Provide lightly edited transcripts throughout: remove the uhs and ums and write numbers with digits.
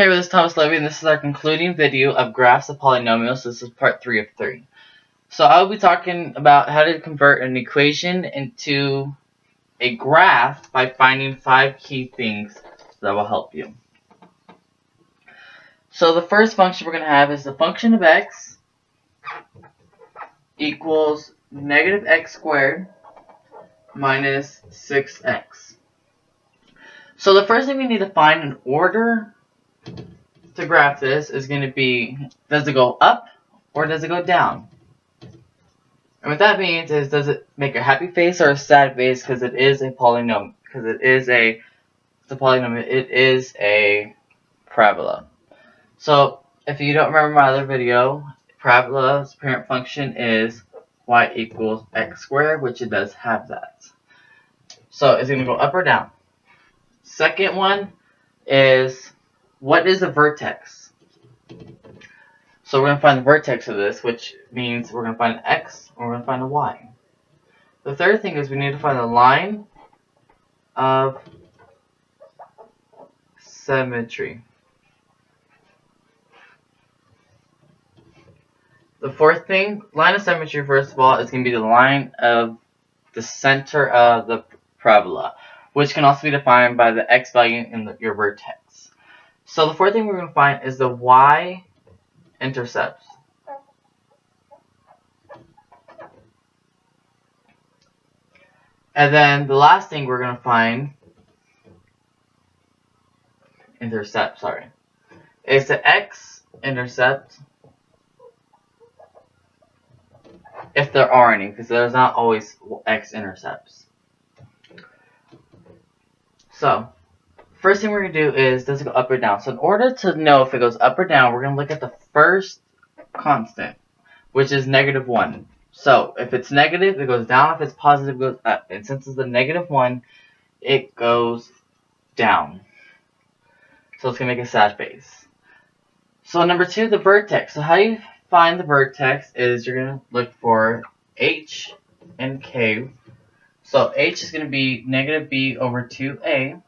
Hey, this is Thomas Levy, and this is our concluding video of graphs of polynomials. This is part 3 of 3. So I will be talking about how to convert an equation into a graph by finding 5 key things that will help you. So the first function we're going to have is the function of x equals negative x squared minus 6x. So the first thing we need to find in order to graph this is going to be, does it go up or does it go down? And what that means is, does it make a happy face or a sad face because it is a polynomial, because it is a parabola. So if you don't remember my other video, parabola's parent function is y equals x squared, which it does have that. So it's going to go up or down. Second one is, what is a vertex? So we're going to find the vertex of this, which means we're going to find an x and we're going to find a y. The third thing is we need to find the line of symmetry. The fourth thing, line of symmetry, first of all, is going to be the line of the center of the parabola, which can also be defined by the x value in your vertex. So the fourth thing we're going to find is the y-intercept. And then the last thing we're going to find, is the x-intercept, if there are any, because there's not always x-intercepts. So, first thing we're going to do is, does it go up or down? So in order to know if it goes up or down, we're going to look at the first constant, which is -1. So if it's negative, it goes down. If it's positive, it goes up. And since it's the -1, it goes down. So it's going to make a sad face. So number 2, the vertex. So how you find the vertex is you're going to look for h and k. So h is going to be -b over 2a.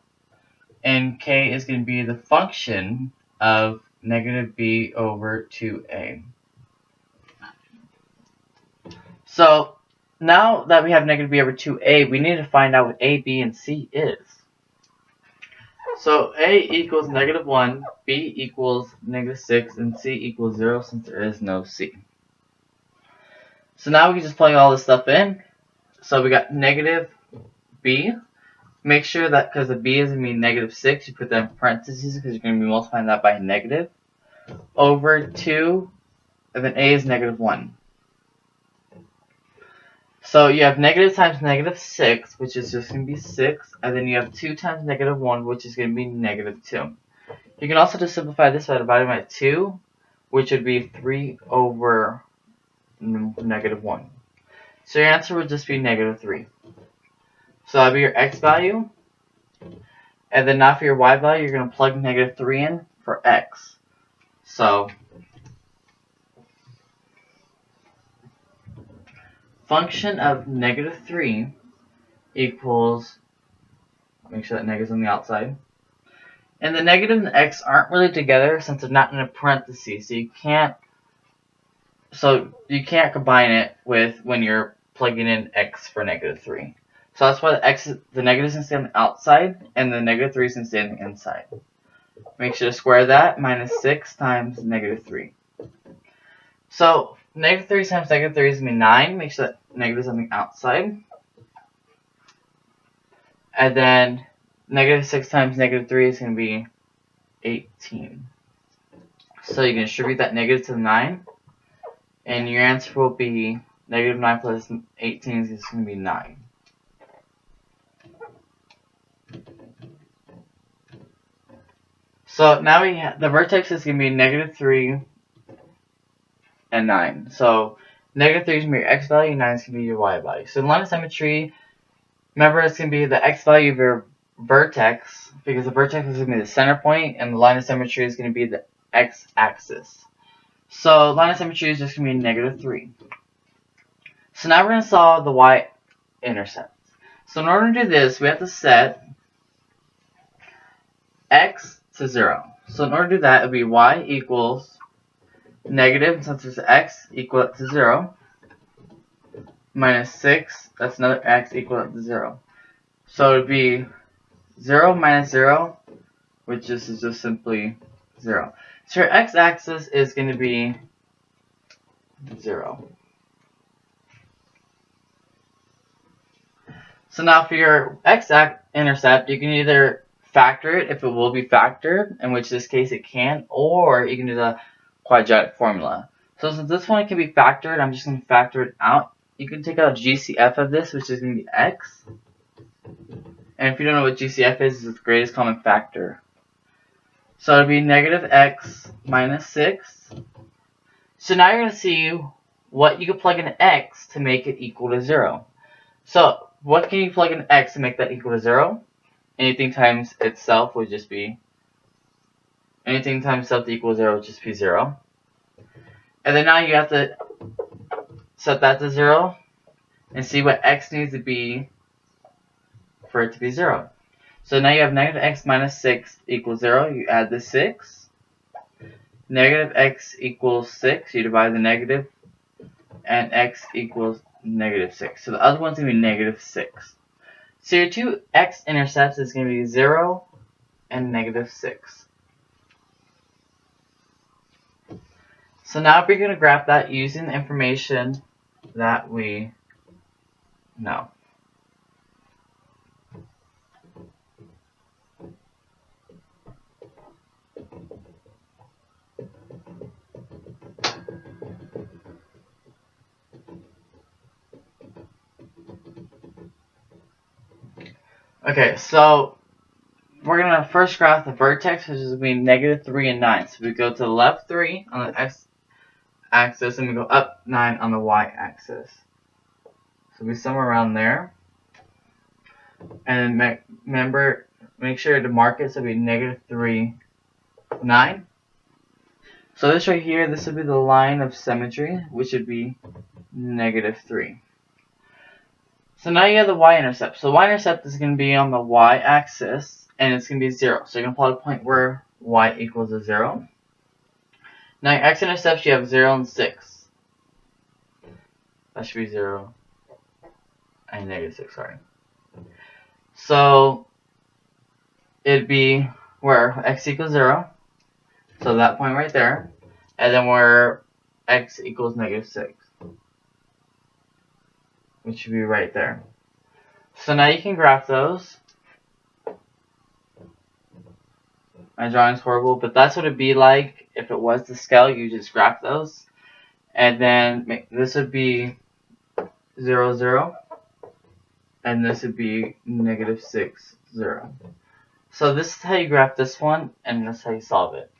And k is going to be the function of -b over 2a. So now that we have -b over 2a, we need to find out what a, b, and c is. So a equals -1, b equals -6, and c equals 0 since there is no c. So now we can just plug all this stuff in. So we got -b. Make sure that because the b is going to be -6, you put that in parentheses because you're going to be multiplying that by a negative. Over 2, and then a is -1. So you have negative times -6, which is just going to be 6, and then you have 2 times -1, which is going to be -2. You can also just simplify this by dividing by 2, which would be 3 over -1. So your answer would just be -3. So that'll be your x value. And then now for your y value, you're going to plug -3 in for x. So function of -3 equals, make sure that negative's on the outside. And the negative and the x aren't really together since they're not in a parenthesis. So you can't combine it with when you're plugging in x for -3. So that's why the negative is going to stay on the outside and the -3 is going to stay on the inside. Make sure to square that, -6 times -3. So -3 times -3 is going to be 9. Make sure that negative is on the outside. And then -6 times -3 is going to be 18. So you can distribute that negative to the 9. And your answer will be -9 plus 18 is going to be 9. So now we have the vertex is going to be -3 and 9. So -3 is going to be your x value, 9 is going to be your y value. So in line of symmetry, remember it's going to be the x value of your vertex, because the vertex is going to be the center point, and the line of symmetry is going to be the x-axis. So line of symmetry is just going to be -3. So now we're going to solve the y-intercept. So in order to do this, we have to set x to 0. So in order to do that, it would be y equals negative, since it's x, equal to 0, minus 6, that's another x, equal to 0. So it would be 0 minus 0, which is just simply 0. So your x-axis is going to be 0. So now for your x-intercept, you can either factor it if it will be factored, in which this case it can, or you can do the quadratic formula. So since this one can be factored, I'm just going to factor it out. You can take out GCF of this, which is going to be x. And if you don't know what GCF is, it's the greatest common factor. So it would be negative x minus 6. So now you're going to see what you can plug in x to make it equal to 0. So what can you plug in x to make that equal to 0? Anything times itself would just be, anything times itself to equal 0 would just be 0. And then now you have to set that to 0 and see what x needs to be for it to be 0. So now you have negative x minus 6 equals 0. You add the 6. Negative x equals 6. You divide the negative. And x equals negative 6. So the other one's going to be negative 6. So your two x-intercepts is going to be 0 and negative 6. So now we're going to graph that using the information that we know. Okay, so we're going to first graph the vertex, which is going to be negative 3 and 9. So we go to the left 3 on the x-axis, and we go up 9 on the y-axis. So it'll be somewhere around there. And remember, make sure to mark it so it'll be negative 3, 9. So this right here, this would be the line of symmetry, which would be negative 3. So now you have the y-intercept. So the y-intercept is going to be on the y-axis, and it's going to be 0. So you're going to plot a point where y equals a 0. Now your x-intercepts, you have 0 and 6. That should be 0 and negative 6, sorry. So it'd be where x equals 0. So that point right there. And then where x equals negative 6. Which should be right there. So now you can graph those. My drawing's horrible, but that's what it'd be like if it was to scale. You just graph those. And then this would be 0, 0. And this would be negative 6, 0. So this is how you graph this one, and this is how you solve it.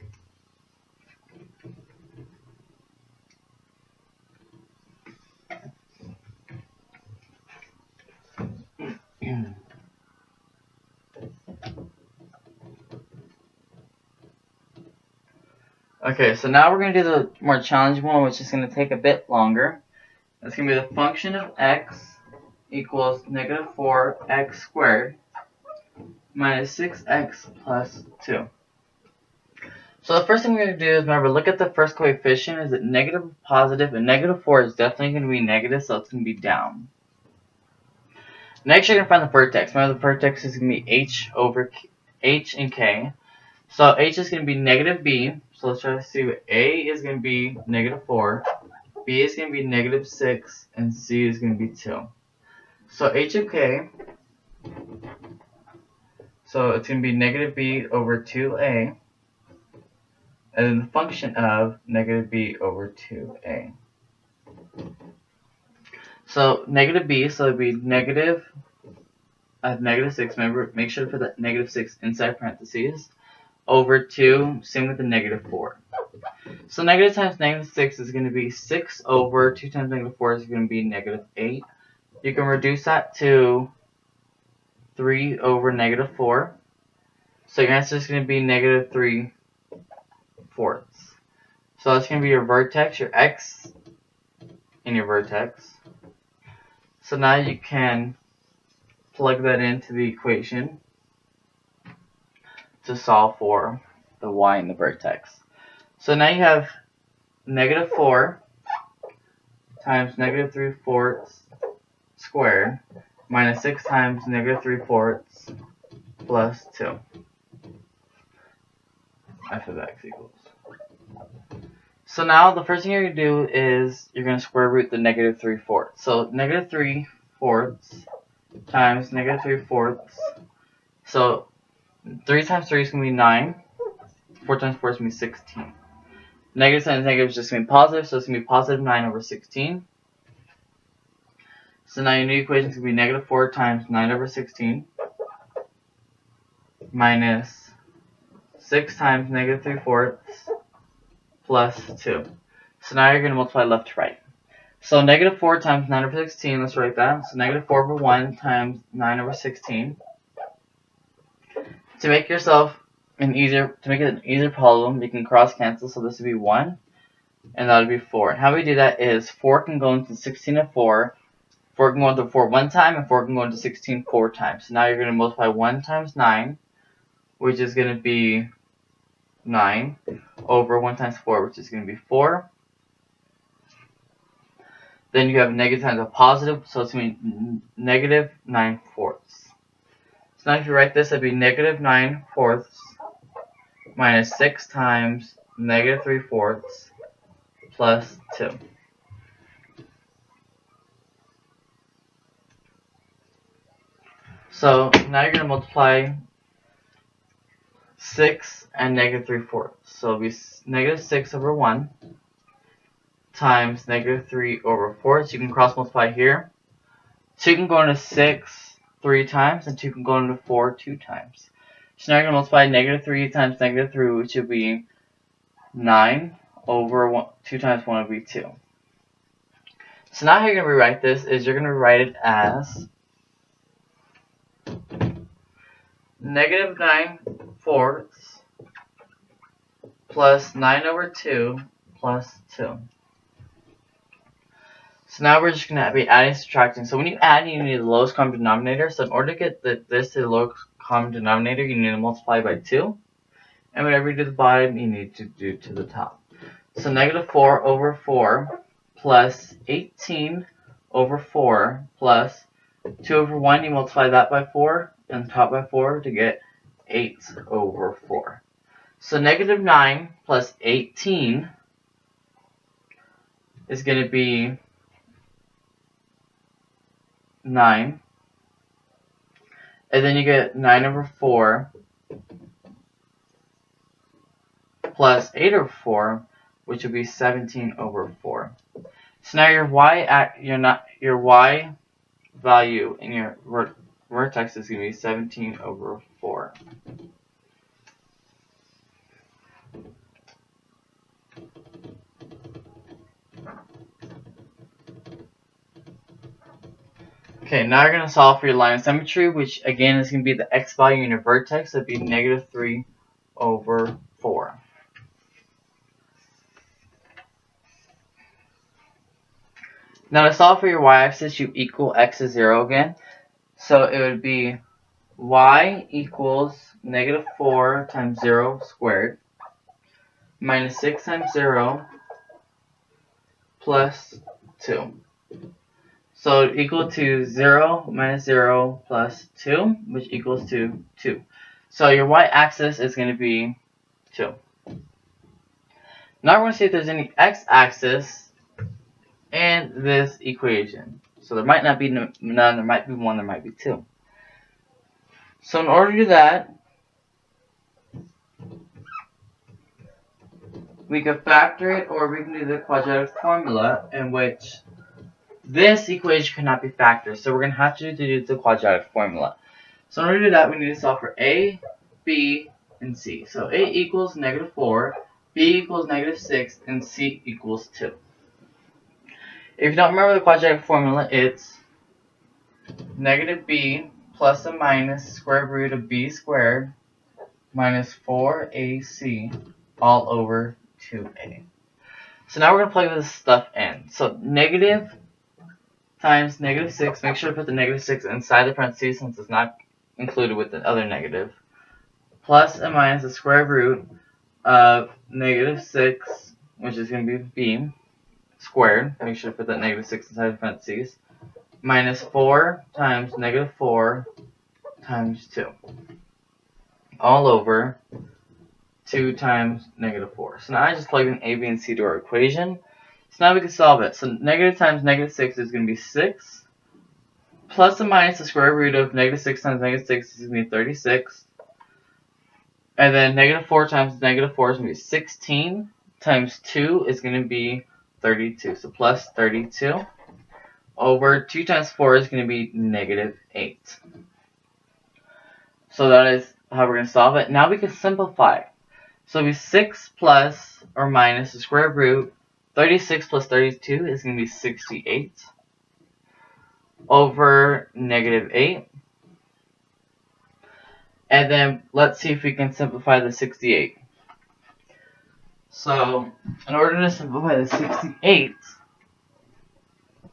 Okay, so now we're going to do the more challenging one, which is going to take a bit longer. It's going to be the function of x equals negative 4x squared minus 6x plus 2. So the first thing we're going to do is, remember, look at the first coefficient. Is it negative or positive? And negative 4 is definitely going to be negative, so it's going to be down. Next, you're going to find the vertex. Remember, the vertex is going to be h over h and k. So h is going to be negative b. So let's try to see what a is going to be negative 4, b is going to be negative 6, and c is going to be 2. So h of k, so it's going to be negative b over 2a, and then the function of negative b over 2a. So negative b, so it would be negative, negative 6, remember, make sure to put that negative 6 inside parentheses, over 2, same with the negative 4. So negative times negative 6 is going to be 6 over 2 times negative 4 is going to be negative 8. You can reduce that to 3 over negative 4. So your answer is going to be negative 3/4. So that's going to be your vertex, your x in your vertex. So now you can plug that into the equation to solve for the y in the vertex. So now you have negative 4 times negative 3/4 squared minus 6 times negative 3/4 plus 2. F of x equals. So now the first thing you're going to do is you're going to square root the negative 3/4. So negative 3/4 times negative 3/4. So 3 times 3 is going to be 9. 4 times 4 is going to be 16. Negative times negative is just going to be positive, so it's going to be positive 9 over 16. So now your new equation is going to be negative 4 times 9 over 16 minus 6 times negative 3/4 plus 2. So now you're going to multiply left to right. So negative 4 times 9 over 16, let's write that. So negative 4 over 1 times 9 over 16. To make it an easier problem, you can cross cancel. So this would be 1, and that would be 4. And how we do that is 4 can go into 16 and 4. 4 can go into 4 one time, and 4 can go into 16 4 times. So now you're going to multiply 1 times 9, which is going to be 9, over 1 times 4, which is going to be 4. Then you have negative times a positive, so it's going to be negative 9/4. So now if you write this, it would be negative 9/4 minus 6 times negative 3/4 plus 2. So now you're going to multiply 6 and negative 3/4. So it'll be negative 6 over 1 times negative 3 over 4. So you can cross multiply here. 2 can go into 6 3 times, and 2 can go into 4 2 times. So now you're going to multiply negative 3 times negative 3, which would be 9 over 2 times 1 would be 2. So now how you're going to rewrite this is you're going to write it as negative 9/4 plus 9 over 2 plus 2. So now we're just going to be adding and subtracting. So when you add, you need the lowest common denominator. So in order to get this to the lowest common denominator, you need to multiply by 2. And whatever you do to the bottom, you need to do to the top. So negative 4 over 4 plus 18 over 4 plus 2 over 1, you multiply that by 4 and top by 4 to get 8 over 4. So negative 9 plus 18 is going to be 9. And then you get 9 over 4 plus 8 over 4, which would be 17 over 4. So now your y value in your vertex is going to be 17 over 4. Okay, now you're going to solve for your line of symmetry, which again is going to be the x value in your vertex. That'd be negative 3 over 4. Now to solve for your y-axis, you equal x to 0 again. So it would be y equals negative 4 times 0 squared minus 6 times 0 plus 2. So equal to 0 minus 0 plus 2, which equals to 2. So your y-axis is going to be 2. Now we're going to see if there's any x-axis in this equation. So there might not be none, there might be 1, there might be 2. So in order to do that, we could factor it, or we can do the quadratic formula in which this equation cannot be factored. So we're going to have to do the quadratic formula. So in order to do that, we need to solve for a, b, and c. So a equals negative 4, b equals negative 6, and c equals 2. If you don't remember the quadratic formula, it's negative b plus or minus square root of b squared minus 4ac all over 2a. So now we're going to plug this stuff in. So negative times negative 6, make sure to put the negative 6 inside the parentheses since it's not included with the other negative, plus and minus the square root of negative 6, which is going to be b squared. Make sure to put that negative 6 inside the parentheses. Minus 4 times negative 4 times 2. All over 2 times negative 4. So now I just plug in a, b, and c to our equation. So now we can solve it. So negative times negative 6 is going to be 6. Plus and minus the square root of negative 6 times negative 6 is going to be 36. And then negative 4 times negative 4 is going to be 16. Times 2 is going to be 32. So plus 32. Over 2 times 4 is going to be negative 8. So that is how we're going to solve it. Now we can simplify. So it'll be 6 plus or minus the square root. 36 plus 32 is going to be 68. Over negative 8. And then let's see if we can simplify the 68. So in order to simplify the 68,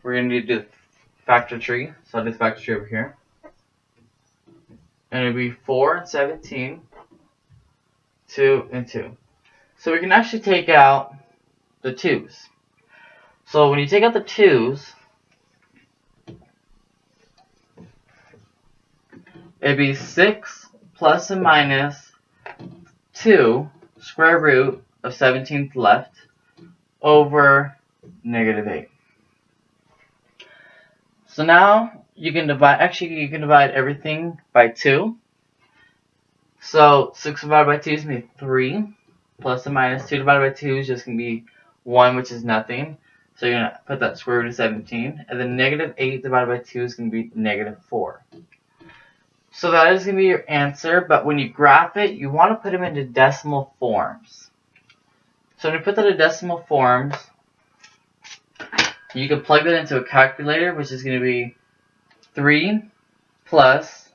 we're going to need to do the factor tree. So I'll do the factor tree over here. And it'll be 4 and 17, 2 and 2. So we can actually take out the 2's. So when you take out the 2's, it'd be 6 plus and minus 2 square root of 17th left over negative 8. So now you can divide everything by 2. So 6 divided by 2 is going to be 3. Plus and minus 2 divided by 2 is just going to be 1, which is nothing. So you're going to put that square root of 17. And then negative 8 divided by 2 is going to be negative 4. So that is going to be your answer. But when you graph it, you want to put them into decimal forms. So when you put that in decimal forms, you can plug that into a calculator, which is going to be 3 plus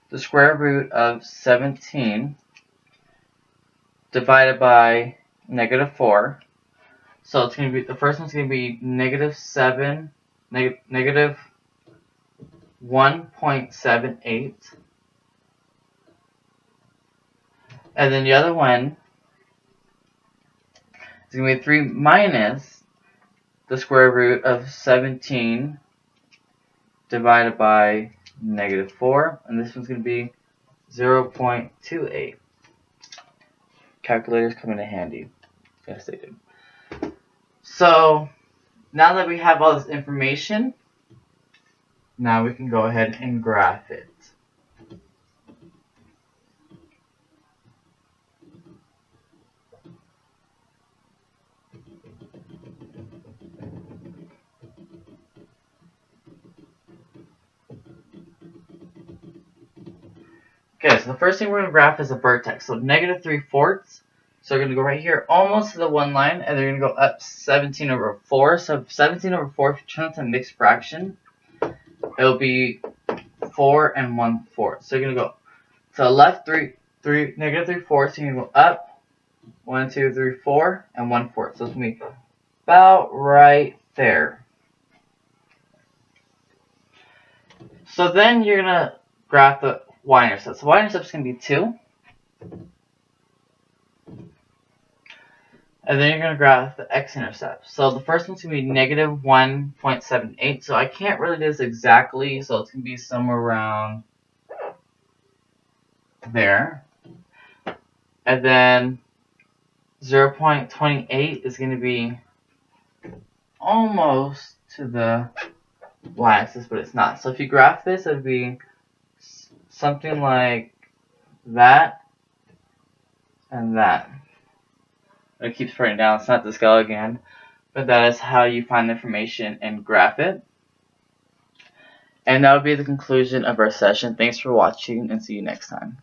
the square root of 17 divided by negative 4. So it's going to be, the first one's going to be negative 1.78. And then the other one is going to be 3 minus the square root of 17 divided by negative 4. And this one's going to be 0.28. Calculators come in handy. Yes, they do. So now that we have all this information, now we can go ahead and graph it. Okay, so the first thing we're going to graph is a vertex. So negative 3/4. So we're going to go right here almost to the one line, and they're going to go up 17 over 4. So 17 over 4, if you turn it to a mixed fraction, it'll be 4 and 1/4. So you're going to go to the left, negative 3/4. So you're going to go up 1, 2, 3, 4, and 1/4. So it's going to be about right there. So then you're going to graph the y-intercept. So y-intercept is going to be 2. And then you're going to graph the x-intercept. So the first one's going to be negative 1.78. So I can't really do this exactly. So it's going to be somewhere around there. And then 0.28 is going to be almost to the y-axis, but it's not. So if you graph this, it would be something like that and that. It keeps writing down. It's not the scale again, but that is how you find the information and graph it. And that would be the conclusion of our session. Thanks for watching, and see you next time.